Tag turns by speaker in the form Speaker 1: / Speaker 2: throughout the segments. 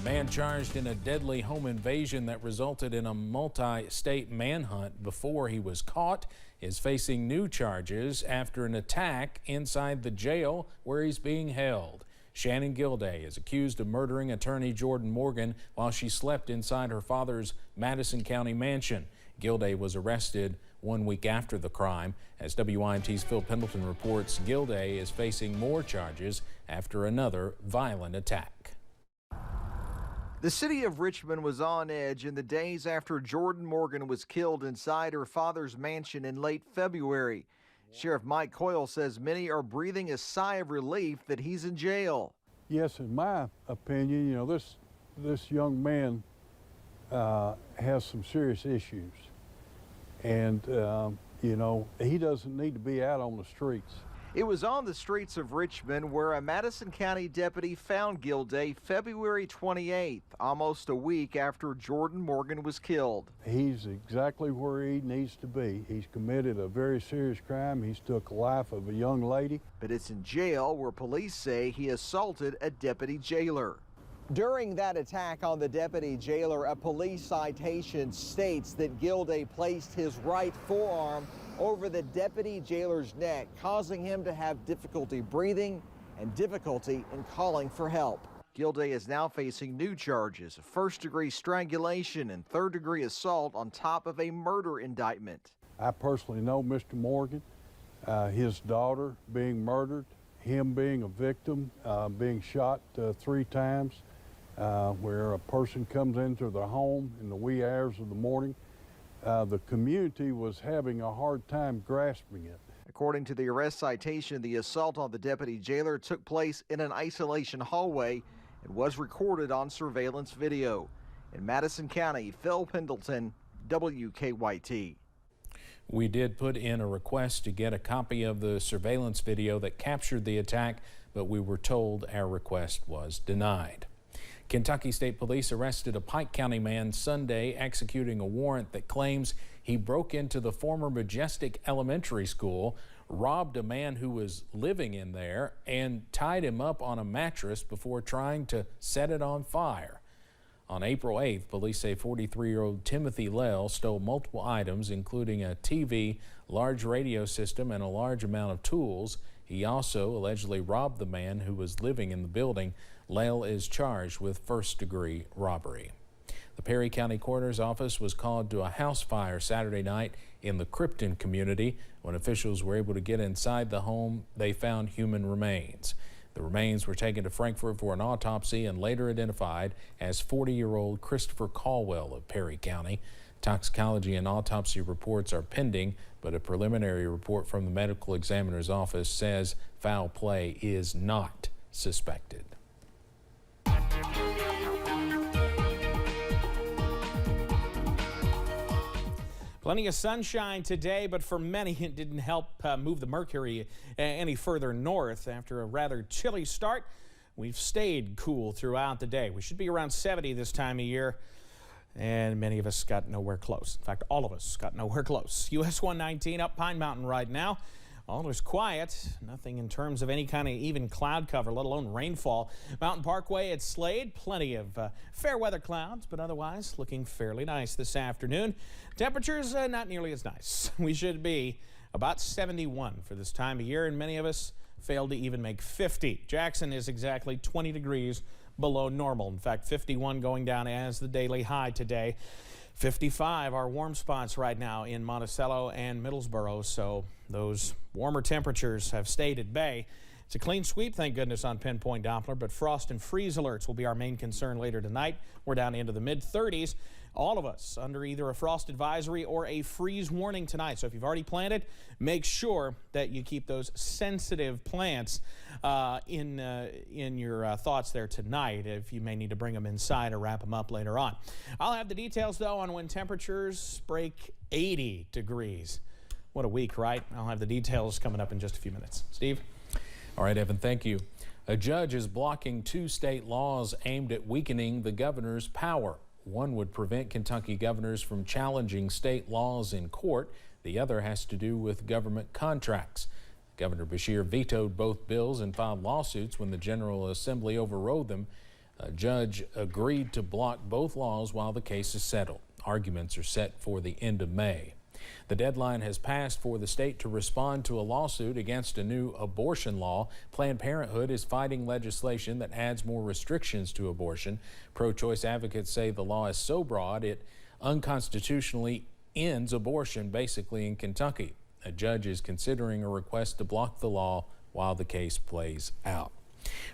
Speaker 1: Man charged in a deadly home invasion that resulted in a multi-state manhunt before he was caught is facing new charges after an attack inside the jail where he's being held. Shannon Gilday is accused of murdering attorney Jordan Morgan while she slept inside her father's Madison County mansion. Gilday was arrested 1 week after the crime. As WYMT's Phil Pendleton reports, Gilday is facing more charges after another violent attack.
Speaker 2: The city of Richmond was on edge in the days after Jordan Morgan was killed inside her father's mansion in late February. Sheriff Mike Coyle says many are breathing a sigh of relief that he's in jail.
Speaker 3: Yes, in my opinion, this young man has some serious issues. And, he doesn't need to be out on the streets.
Speaker 2: It was on the streets of Richmond where a Madison County deputy found Gilday February 28th, almost a week after Jordan Morgan was killed.
Speaker 3: He's exactly where he needs to be. He's committed a very serious crime. He's took the life of a young lady.
Speaker 2: But it's in jail where police say he assaulted a deputy jailer. During that attack on the deputy jailer, a police citation states that Gilday placed his right forearm over the deputy jailer's neck, causing him to have difficulty breathing and difficulty in calling for help. Gilday is now facing new charges, first-degree strangulation and third-degree assault on top of a murder indictment.
Speaker 3: I personally know Mr. Morgan, his daughter being murdered, him being a victim, being shot 3 times, where a person comes into their home in the wee hours of the morning. The community was having a hard time grasping it.
Speaker 2: According to the arrest citation, the assault on the deputy jailer took place in an isolation hallway and was recorded on surveillance video. In Madison County, Phil Pendleton, WKYT.
Speaker 1: We did put in a request to get a copy of the surveillance video that captured the attack, but we were told our request was denied. Kentucky State Police arrested a Pike County man Sunday executing a warrant that claims he broke into the former Majestic Elementary School, robbed a man who was living in there, and tied him up on a mattress before trying to set it on fire. On April 8th, police say 43-year-old Timothy Lell stole multiple items, including a TV, large radio system, and a large amount of tools. He also allegedly robbed the man who was living in the building. Lell is charged with first-degree robbery. The Perry County Coroner's Office was called to a house fire Saturday night in the Krypton community. When officials were able to get inside the home, they found human remains. The remains were taken to Frankfort for an autopsy and later identified as 40-year-old Christopher Caldwell of Perry County. Toxicology and autopsy reports are pending, but a preliminary report from the medical examiner's office says foul play is not suspected.
Speaker 4: Plenty of sunshine today, but for many it didn't help move the mercury any further north. After a rather chilly start, we've stayed cool throughout the day. We should be around 70 this time of year, and many of us got nowhere close. In fact, all of us got nowhere close. US 119 up Pine Mountain right now. All is quiet, nothing in terms of any kind of even cloud cover, let alone rainfall. Mountain Parkway at Slade, plenty of fair weather clouds, but otherwise looking fairly nice this afternoon. Temperatures not nearly as nice. We should be about 71 for this time of year, and many of us failed to even make 50. Jackson is exactly 20 degrees below normal. In fact, 51 going down as the daily high today. 55 are warm spots right now in Monticello and Middlesboro, so those warmer temperatures have stayed at bay. It's a clean sweep, thank goodness, on Pinpoint Doppler, but frost and freeze alerts will be our main concern later tonight. We're down into the mid-30s. All of us under either a frost advisory or a freeze warning tonight. So if you've already planted, make sure that you keep those sensitive plants in your thoughts there tonight, if you may need to bring them inside or wrap them up later on. I'll have the details, though, on when temperatures break 80 degrees. What a week, right? I'll have the details coming up in just a few minutes. Steve?
Speaker 1: All right, Evan, thank you. A judge is blocking 2 state laws aimed at weakening the governor's power. One would prevent Kentucky governors from challenging state laws in court. The other has to do with government contracts. Governor Beshear vetoed both bills and filed lawsuits when the General Assembly overrode them. A judge agreed to block both laws while the case is settled. Arguments are set for the end of May. The deadline has passed for the state to respond to a lawsuit against a new abortion law. Planned Parenthood is fighting legislation that adds more restrictions to abortion. Pro-choice advocates say the law is so broad it unconstitutionally ends abortion basically in Kentucky. A judge is considering a request to block the law while the case plays out.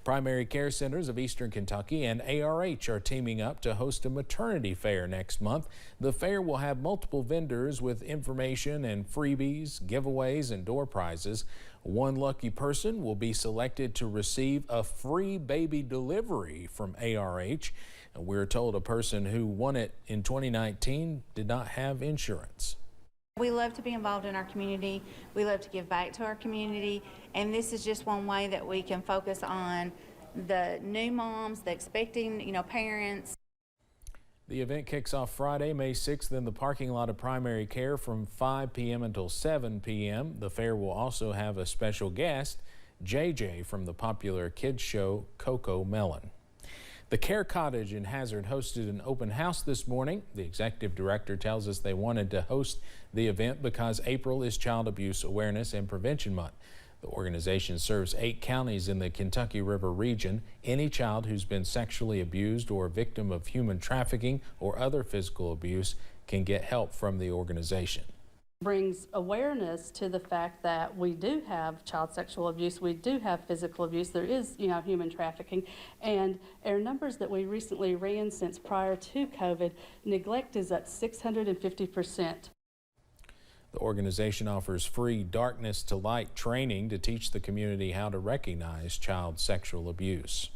Speaker 1: Primary Care Centers of Eastern Kentucky and ARH are teaming up to host a maternity fair next month. The fair will have multiple vendors with information and freebies, giveaways, and door prizes. One lucky person will be selected to receive a free baby delivery from ARH. And we're told a person who won it in 2019 did not have insurance.
Speaker 5: We love to be involved in our community. We love to give back to our community. And this is just one way that we can focus on the new moms, the expecting, parents.
Speaker 1: The event kicks off Friday, May 6th in the parking lot of Primary Care from 5 p.m. until 7 p.m. The fair will also have a special guest, JJ from the popular kids show Coco Melon. The Care Cottage in Hazard hosted an open house this morning. The executive director tells us they wanted to host the event because April is Child Abuse Awareness and Prevention Month. The organization serves 8 counties in the Kentucky River region. Any child who's been sexually abused or a victim of human trafficking or other physical abuse can get help from the organization.
Speaker 6: Brings awareness to the fact that we do have child sexual abuse, we do have physical abuse, there is, human trafficking, and our numbers that we recently ran since prior to COVID, neglect is at 650%.
Speaker 1: The organization offers free darkness to light training to teach the community how to recognize child sexual abuse.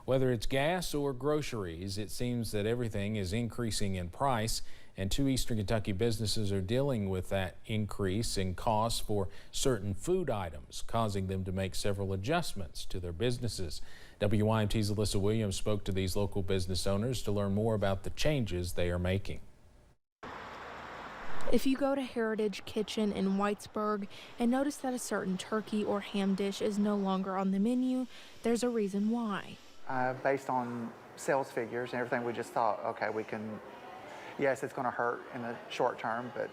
Speaker 1: Whether it's gas or groceries, it seems that everything is increasing in price, and 2 Eastern Kentucky businesses are dealing with that increase in costs for certain food items, causing them to make several adjustments to their businesses. WYMT's Alyssa Williams spoke to these local business owners to learn more about the changes they are making.
Speaker 7: If you go to Heritage Kitchen in Whitesburg and notice that a certain turkey or ham dish is no longer on the menu, there's a reason why.
Speaker 8: Based on sales figures and everything, we just thought, okay, we can, yes, it's going to hurt in the short term, but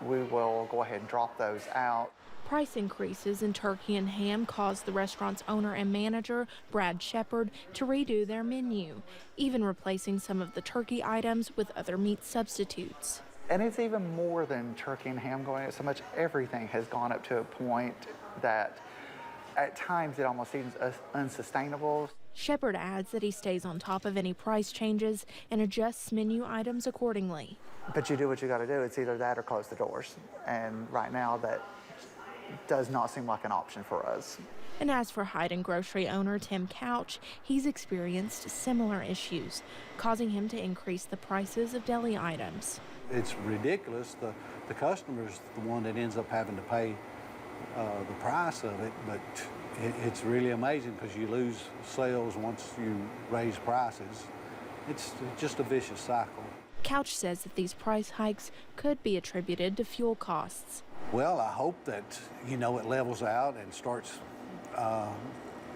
Speaker 8: we will go ahead and drop those out.
Speaker 7: Price increases in turkey and ham caused the restaurant's owner and manager, Brad Shepard, to redo their menu, even replacing some of the turkey items with other meat substitutes.
Speaker 8: And it's even more than turkey and ham going up so much. Everything has gone up to a point that at times it almost seems unsustainable.
Speaker 7: Shepard adds that he stays on top of any price changes and adjusts menu items accordingly.
Speaker 8: But you do what you got to do. It's either that or close the doors. And right now that does not seem like an option for us.
Speaker 7: And as for Hyden grocery owner Tim Couch, he's experienced similar issues, causing him to increase the prices of deli items.
Speaker 9: It's ridiculous. The customer's the one that ends up having to pay the price of it, but it's really amazing because you lose sales once you raise prices. It's just a vicious cycle.
Speaker 7: Couch says that these price hikes could be attributed to fuel costs.
Speaker 9: Well, I hope that, it levels out and starts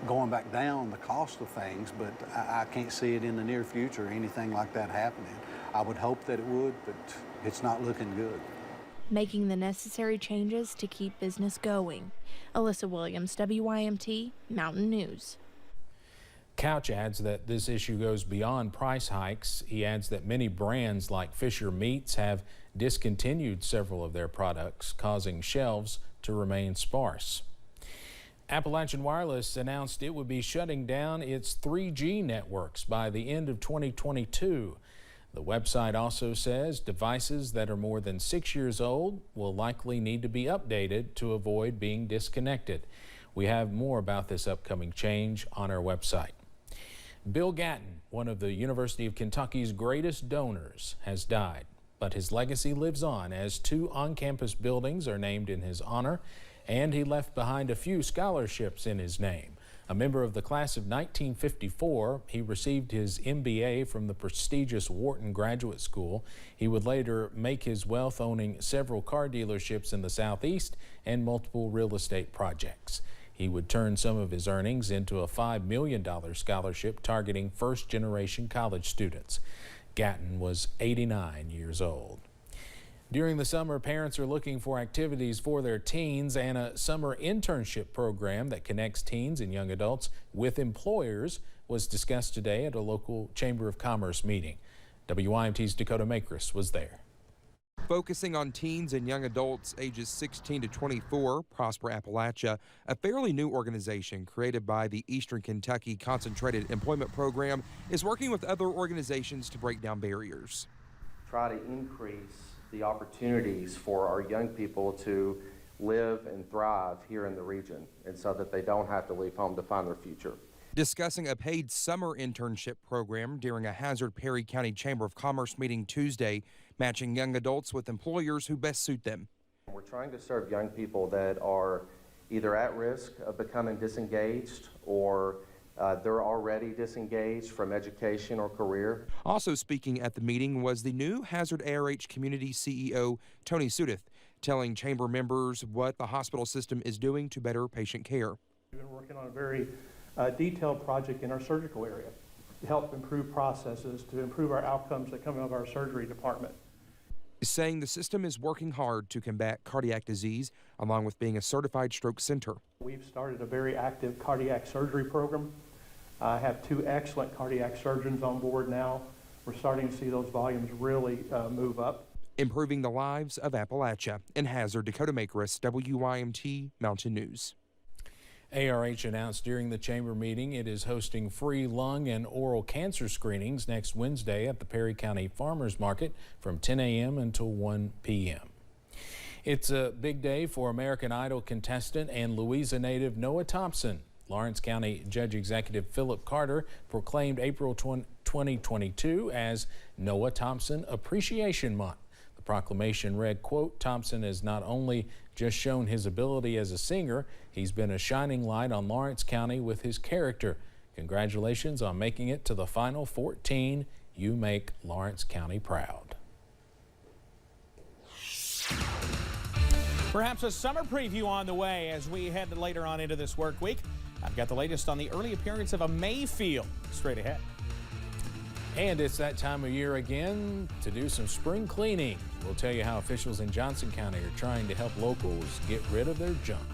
Speaker 9: going back down the cost of things, but I can't see it in the near future, anything like that happening. I would hope that it would, but it's not looking good.
Speaker 7: Making the necessary changes to keep business going. Alyssa Williams, WYMT, Mountain News.
Speaker 1: Couch adds that this issue goes beyond price hikes. He adds that many brands like Fisher Meats have discontinued several of their products, causing shelves to remain sparse. Appalachian Wireless announced it would be shutting down its 3G networks by the end of 2022. The website also says devices that are more than 6 years old will likely need to be updated to avoid being disconnected. We have more about this upcoming change on our website. Bill Gatton, one of the University of Kentucky's greatest donors, has died, but his legacy lives on as 2 on-campus buildings are named in his honor, and he left behind a few scholarships in his name. A member of the class of 1954, he received his MBA from the prestigious Wharton Graduate School. He would later make his wealth owning several car dealerships in the Southeast and multiple real estate projects. He He would turn some of his earnings into a $5 million scholarship targeting first-generation college students. Gatton was 89 years old. During the summer, parents are looking for activities for their teens, and a summer internship program that connects teens and young adults with employers was discussed today at a local Chamber of Commerce meeting. WYMT's Dakota Makris was there.
Speaker 10: Focusing on teens and young adults ages 16 to 24, Prosper Appalachia, a fairly new organization created by the Eastern Kentucky Concentrated Employment Program, is working with other organizations to break down barriers.
Speaker 11: Try to increase the opportunities for our young people to live and thrive here in the region, and so that they don't have to leave home to find their future.
Speaker 10: Discussing a paid summer internship program during a Hazard Perry County Chamber of Commerce meeting Tuesday, matching young adults with employers who best suit them.
Speaker 11: We're trying to serve young people that are either at risk of becoming disengaged or they're already disengaged from education or career.
Speaker 10: Also speaking at the meeting was the new Hazard ARH Community CEO, Tony Sudeth, telling chamber members what the hospital system is doing to better patient care.
Speaker 12: We've been working on a very detailed project in our surgical area to help improve processes, to improve our outcomes that come out of our surgery department.
Speaker 10: Saying the system is working hard to combat cardiac disease, along with being a certified stroke center.
Speaker 12: We've started a very active cardiac surgery program. I have 2 excellent cardiac surgeons on board now. We're starting to see those volumes really move up.
Speaker 10: Improving the lives of Appalachia. In Hazard, Dakota Makris, WYMT Mountain News.
Speaker 1: ARH announced during the chamber meeting it is hosting free lung and oral cancer screenings next Wednesday at the Perry County Farmers Market from 10 a.m. until 1 p.m. It's a big day for American Idol contestant and Louisa native Noah Thompson. Lawrence County Judge Executive Philip Carter proclaimed April 2022 as Noah Thompson Appreciation Month. The proclamation read, quote, "Thompson has not only just shown his ability as a singer, he's been a shining light on Lawrence County with his character. Congratulations on making it to the final 14. You make Lawrence County proud."
Speaker 4: Perhaps a summer preview on the way as we head later on into this work week. I've got the latest on the early appearance of a Mayfield straight ahead.
Speaker 1: And it's that time of year again to do some spring cleaning. We'll tell you how officials in Johnson County are trying to help locals get rid of their junk.